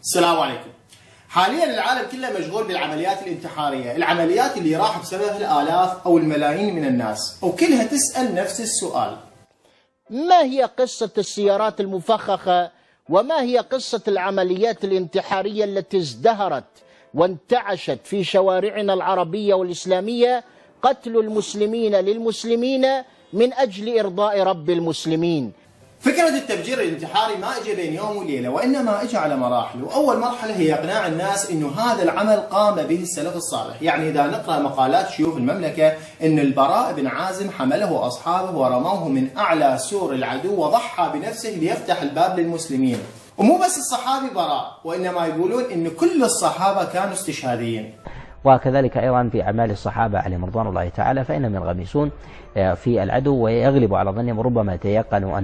السلام عليكم. حاليا العالم كله مشغول بالعمليات الانتحارية، العمليات اللي راح بسببها الآلاف أو الملايين من الناس، وكلها تسأل نفس السؤال: ما هي قصة السيارات المفخخة؟ وما هي قصة العمليات الانتحارية التي ازدهرت وانتعشت في شوارعنا العربية والإسلامية؟ قتل المسلمين للمسلمين من أجل إرضاء رب المسلمين. فكرة التفجير الانتحاري ما اجى بين يوم وليلة، وإنما اجى على مراحل، وأول مرحلة هي إقناع الناس إنه هذا العمل قام به السلف الصالح. يعني إذا نقرأ مقالات شيوخ المملكة إن البراء بن عازم حمله أصحابه ورموه من أعلى سور العدو وضحى بنفسه ليفتح الباب للمسلمين. ومو بس الصحابي براء، وإنما يقولون إن كل الصحابة كانوا استشهاديين. وكذلك أيضا في أعمال الصحابة عليهم رضوان الله تعالى فإنهم ينغمسون في العدو ويغلب على ظنهم، وربما يتيقنوا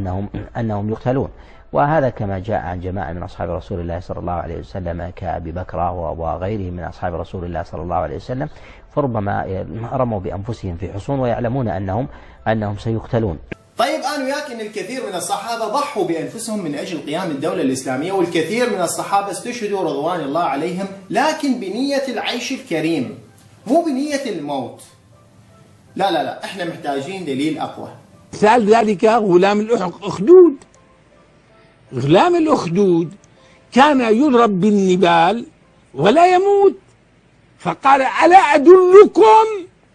أنهم يقتلون. وهذا كما جاء عن جماعة من أصحاب رسول الله صلى الله عليه وسلم كأبي بكر وغيره من أصحاب رسول الله صلى الله عليه وسلم، فربما رموا بأنفسهم في حصون ويعلمون أنهم سيقتلون. طيب أنا وياك إن الكثير من الصحابة ضحوا بأنفسهم من أجل قيام الدولة الإسلامية، والكثير من الصحابة استشهدوا رضوان الله عليهم، لكن بنية العيش الكريم مو بنية الموت. لا احنا محتاجين دليل أقوى. مثال ذلك غلام الأخدود. غلام الأخدود كان يضرب بالنبال ولا يموت، فقال: ألا أدلكم؟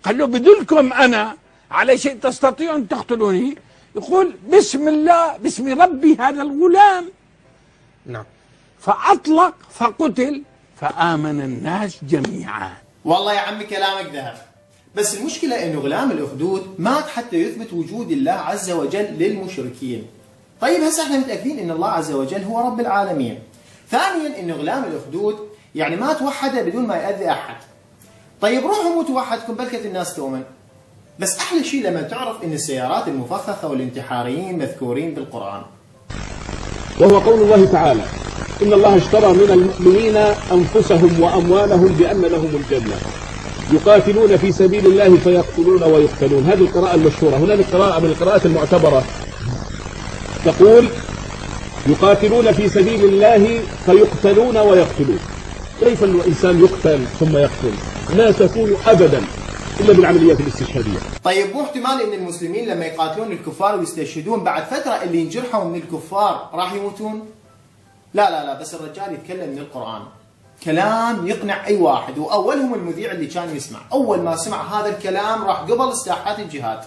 قال له: بدلكم أنا على شيء تستطيعون أن تقتلوني؟ يقول: بسم الله بسم ربي هذا الغلام. نعم. فأطلق فقتل فآمن الناس جميعا. والله يا عمي كلامك ذهب، بس المشكلة إنه غلام الأخدود مات حتى يثبت وجود الله عز وجل للمشركين. طيب هسه احنا متأكدين إن الله عز وجل هو رب العالمين. ثانيا إنه غلام الأخدود يعني ما توحد بدون ما يأذي أحد. طيب روحوا مو توحدكم بلكة الناس تؤمن. بس أحلى شيء لما تعرف إن السيارات المفخخة والانتحاريين مذكورين بالقرآن. وهو قول الله تعالى: إن الله اشترى من المؤمنين أنفسهم وأموالهم بأن لهم الجنة يقاتلون في سبيل الله فيقتلون ويقتلون. هذه القراءة المشهورة. هناك قراءة من القراءات المعتبرة تقول: يقاتلون في سبيل الله فيقتلون ويقتلون. كيف الإنسان يقتل ثم يقتل؟ لا تكون أبدا إلا بالعمليات الاستشهادية. طيب مو احتمال إن المسلمين لما يقاتلون الكفار ويستشهدون بعد فترة اللي ينجرحوا من الكفار راح يموتون؟ لا بس الرجال يتكلم من القرآن كلام يقنع أي واحد، وأولهم المذيع اللي كان يسمع. أول ما سمع هذا الكلام راح قبل ساحات الجهاد.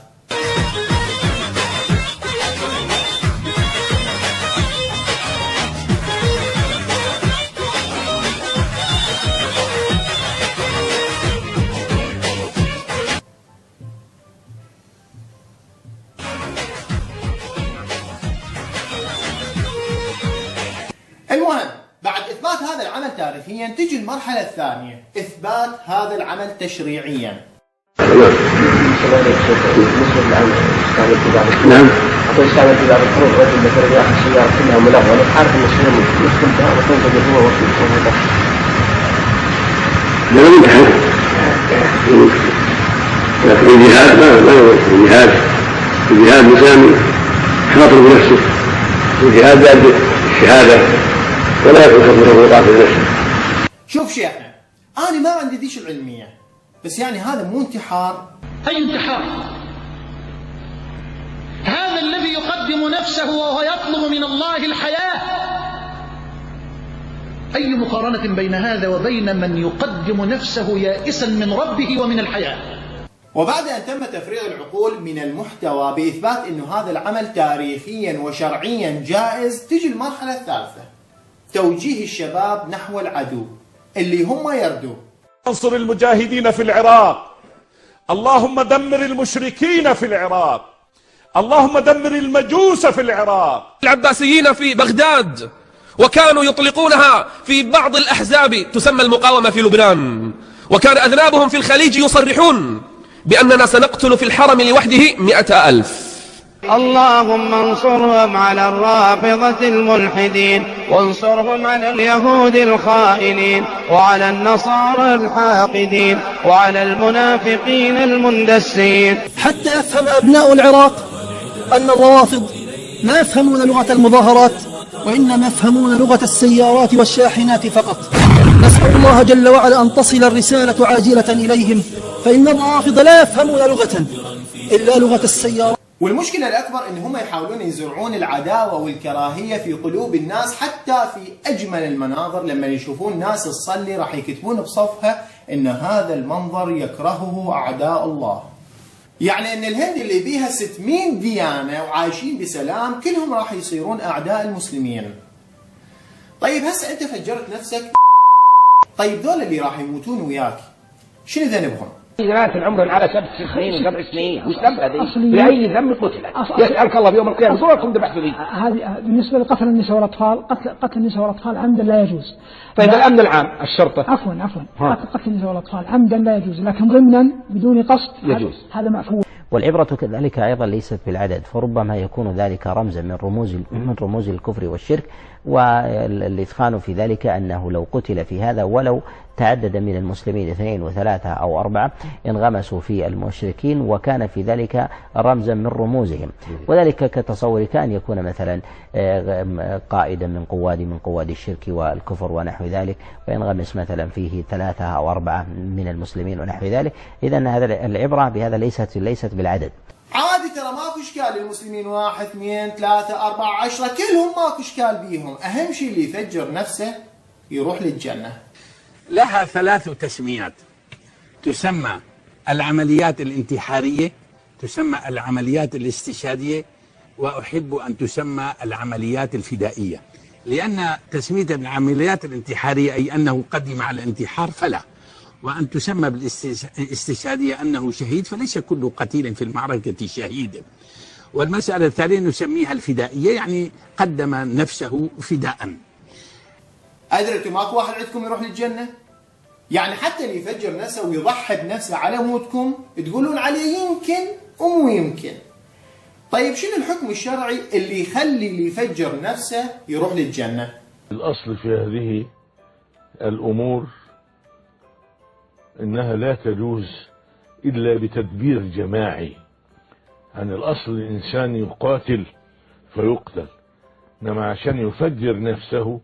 المهم بعد إثبات هذا العمل تاريخيا تجي المرحلة الثانية، إثبات هذا العمل تشريعيا. نعم. حتى يستعمل في بعض الحروب رجل مثلا ياخذ سيارة كلها ملغمة، عارف ان السيارة يسكن بها وتنفجر هو وصوله. لا يمكن. لكن الجهاد ما يمكن. الجهاد مسامي خاطر بنفسه، الجهاد بعد الشهادة ولا يكون خطر قاتل نفسه. شوف شيخنا، أنا ما عندي ذيش العلمية، بس يعني هذا مو انتحار. أي انتحار؟ هذا الذي يقدم نفسه وهو يطلب من الله الحياة. أي مقارنة بين هذا وبين من يقدم نفسه يائسا من ربه ومن الحياة؟ وبعد أن تم تفريغ العقول من المحتوى بإثبات أنه هذا العمل تاريخيا وشرعيا جائز، تجي المرحلة الثالثة، توجيه الشباب نحو العدو اللي هم يردوه. انصر المجاهدين في العراق، اللهم دمر المشركين في العراق، اللهم دمر المجوس في العراق. العباسيين في بغداد وكانوا يطلقونها في بعض الأحزاب تسمى المقاومة في لبنان، وكان أذنابهم في الخليج يصرحون بأننا سنقتل في الحرم لوحده 100,000. اللهم انصرهم على الرافضة الملحدين، وانصرهم على اليهود الخائنين، وعلى النصارى الحاقدين، وعلى المنافقين المندسين. حتى يفهم أبناء العراق أن الروافض ما يفهمون لغة المظاهرات وإنما يفهمون لغة السيارات والشاحنات فقط. نسأل الله جل وعلا أن تصل الرسالة عاجلة إليهم، فإن الرافض لا يفهمون لغة إلا لغة السيارات. والمشكلة الأكبر إن هم يحاولون يزرعون العداوة والكراهية في قلوب الناس، حتى في أجمل المناظر لما يشوفون ناس تصلي راح يكتبون بصفها إن هذا المنظر يكرهه أعداء الله. يعني إن الهند اللي بيها 600 ديانة وعايشين بسلام كلهم راح يصيرون أعداء المسلمين. طيب هسه أنت فجرت نفسك، طيب دول اللي راح يموتون وياك شنو ذنبهم؟ ناس عمرهم على 7 سنين و7 سنين، وش ذنب هذه؟ بأي ذنب قتلت؟ يسألك الله بيوم القيامة دوركم ذبحتوا لي. هذه بالنسبة لقتل النساء والأطفال، قتل النساء والأطفال عمدا لا يجوز. طيب الأمن العام، الشرطة. عفوا قتل النساء والأطفال عمدا لا يجوز، لكن ضمنا بدون قصد يجوز. هذا معفو. والعبرة كذلك أيضا ليست بالعدد، فربما يكون ذلك رمزا من رموز الكفر والشرك، والإثخان في ذلك أنه لو قتل في هذا ولو تعدد من المسلمين 2 و3 أو 4 انغمسوا في المشركين، وكان في ذلك رمزا من رموزهم. وذلك كتصورك أن يكون مثلا قائدا من قواد الشرك والكفر ونحو ذلك، وينغمس مثلا فيه 3 أو 4 من المسلمين ونحو ذلك. إذن هذا العبرة بهذا ليست بالعدد. عادي ترى ماكو اشكال للمسلمين، 1 2 3 4 10 كلهم ماكو اشكال بيهم، اهم شيء اللي يفجر نفسه يروح للجنة. لها 3 تسميات، تسمى العمليات الانتحارية، تسمى العمليات الاستشهادية، وأحب أن تسمى العمليات الفدائية، لأن تسمية العمليات الانتحارية أي أنه قدم على الانتحار فلا، وأن تسمى بالاستشهادية أنه شهيد، فليس كل قتيل في المعركة شهيد. والمسألة الثانية نسميها الفدائية، يعني قدم نفسه فداء. أدريتوا ماكو واحد عندكم يروح للجنة؟ يعني حتى اللي يفجر نفسه ويضحي بنفسه على موتكم تقولون عليه يمكن ومو يمكن. طيب شنو الحكم الشرعي اللي يخلي اللي يفجر نفسه يروح للجنة؟ الأصل في هذه الأمور إنها لا تجوز إلا بتدبير جماعي. عن الأصل الإنسان يقاتل فيقتل، إنما عشان يفجر نفسه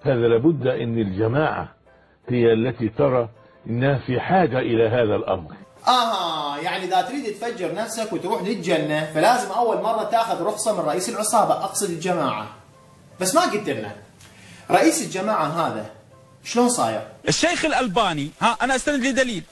هذا لابد أن الجماعة هي التي ترى إنها في حاجة إلى هذا الأمر. يعني إذا تريد تفجر نفسك وتروح للجنة فلازم أول مرة تاخذ رخصة من رئيس العصابة، أقصد الجماعة. بس ما قلت لنا رئيس الجماعة هذا شلون صاير؟ الشيخ الألباني، أنا أستند لدليل.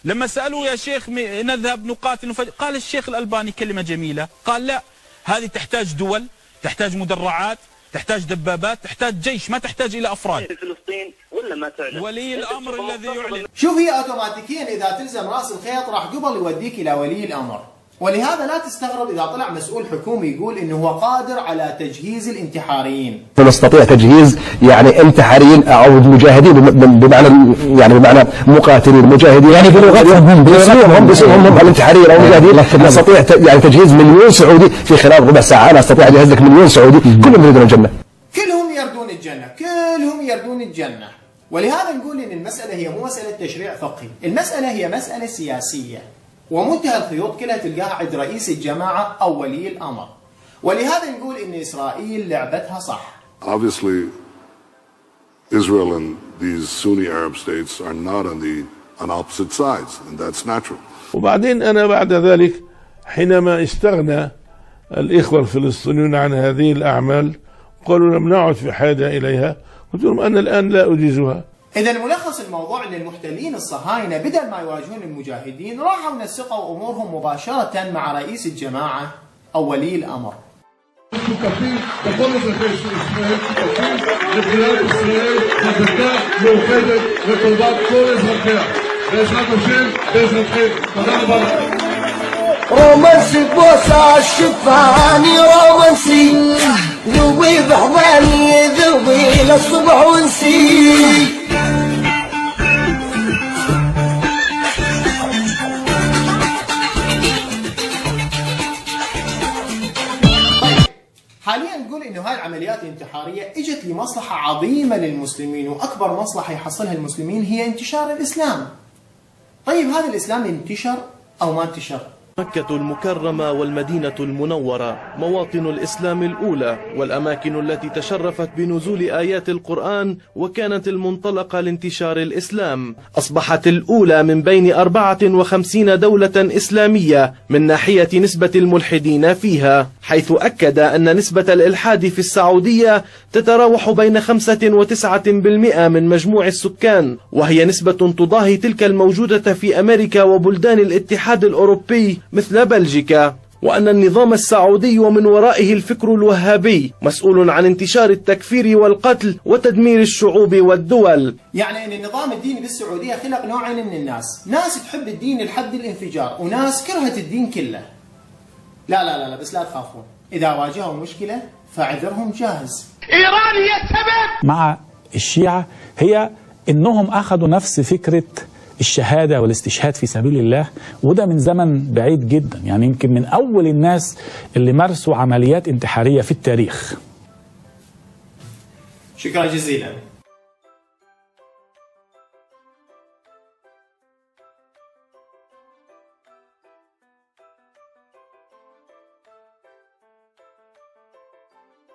لما سألوه يا شيخ نذهب نقاتل قال الشيخ الألباني كلمة جميلة، قال لا، هذه تحتاج دول، تحتاج مدرعات، تحتاج دبابات، تحتاج جيش، ما تحتاج إلى أفراد. فلسطين ولا ما تعلن ولي الأمر الذي يعلن. شوف هي أوتوماتيكيا إذا تلزم رأس الخيط راح قبل يوديك إلى ولي الأمر، ولهذا لا تستغرب إذا طلع مسؤول حكومي يقول إنه هو قادر على تجهيز الانتحاريين. نستطيع تجهيز يعني انتحاريين أو مجاهدين بمعنى مقاتلين مجاهدين، يعني بلغتهم هم باسمهم الانتحاريين أو مجاهدين. نستطيع يعني تجهيز 1,000,000 سعودي في خلال ربع ساعة. أنا أستطيع أجهز لك 1,000,000 سعودي كلهم يريدون الجنة. كلهم يردون الجنة، كلهم يردون الجنة. ولهذا نقول إن المسألة هي مو مسألة تشريع فقهي، المسألة هي مسألة سياسية، ومنتهى الخيوط كلها تلقاها عند رئيس الجماعة أو ولي الأمر. ولهذا نقول إن إسرائيل لعبتها صح. Obviously, Israel and these Sunni Arab states are not on opposite sides, and that's natural. وبعدين أنا بعد ذلك حينما استغنى الإخوة الفلسطينيون عن هذه الأعمال قالوا لم نعد في حاجة إليها، قلت لهم أنا الآن لا أجيزها. إذا ملخص الموضوع أن المحتلين الصهاينة بدل ما يواجهون المجاهدين راحوا نسقوا أمورهم مباشرة مع رئيس الجماعة أو ولي الأمر. رومانسي بوسع الشفاني رومانسي ذوي بحضاني ذوي للصبح ونسي. حاليا نقول انه هاي العمليات الانتحاريه اجت لمصلحه عظيمه للمسلمين، واكبر مصلحه يحصلها المسلمين هي انتشار الاسلام. طيب هذا الاسلام انتشر او ما انتشر؟ مكة المكرمة والمدينة المنورة مواطن الإسلام الأولى والأماكن التي تشرفت بنزول آيات القرآن وكانت المنطلقة لانتشار الإسلام، أصبحت الأولى من بين 54 دولة إسلامية من ناحية نسبة الملحدين فيها، حيث أكد أن نسبة الإلحاد في السعودية تتراوح بين 5 و9% من مجموع السكان، وهي نسبة تضاهي تلك الموجودة في أمريكا وبلدان الاتحاد الأوروبي مثل بلجيكا، وأن النظام السعودي ومن ورائه الفكر الوهابي مسؤول عن انتشار التكفير والقتل وتدمير الشعوب والدول. يعني أن النظام الديني بالسعودية خلق نوعين من الناس، ناس تحب الدين لحد الانفجار وناس كرهت الدين كله. لا لا لا, لا بس لا تخافون، إذا واجهوا مشكلة فاعذرهم جاهز. إيران هي السبب مع الشيعة هي إنهم أخذوا نفس فكرة الشهادة والاستشهاد في سبيل الله، وده من زمن بعيد جدا، يعني يمكن من أول الناس اللي مارسوا عمليات انتحارية في التاريخ. شكرا جزيلا.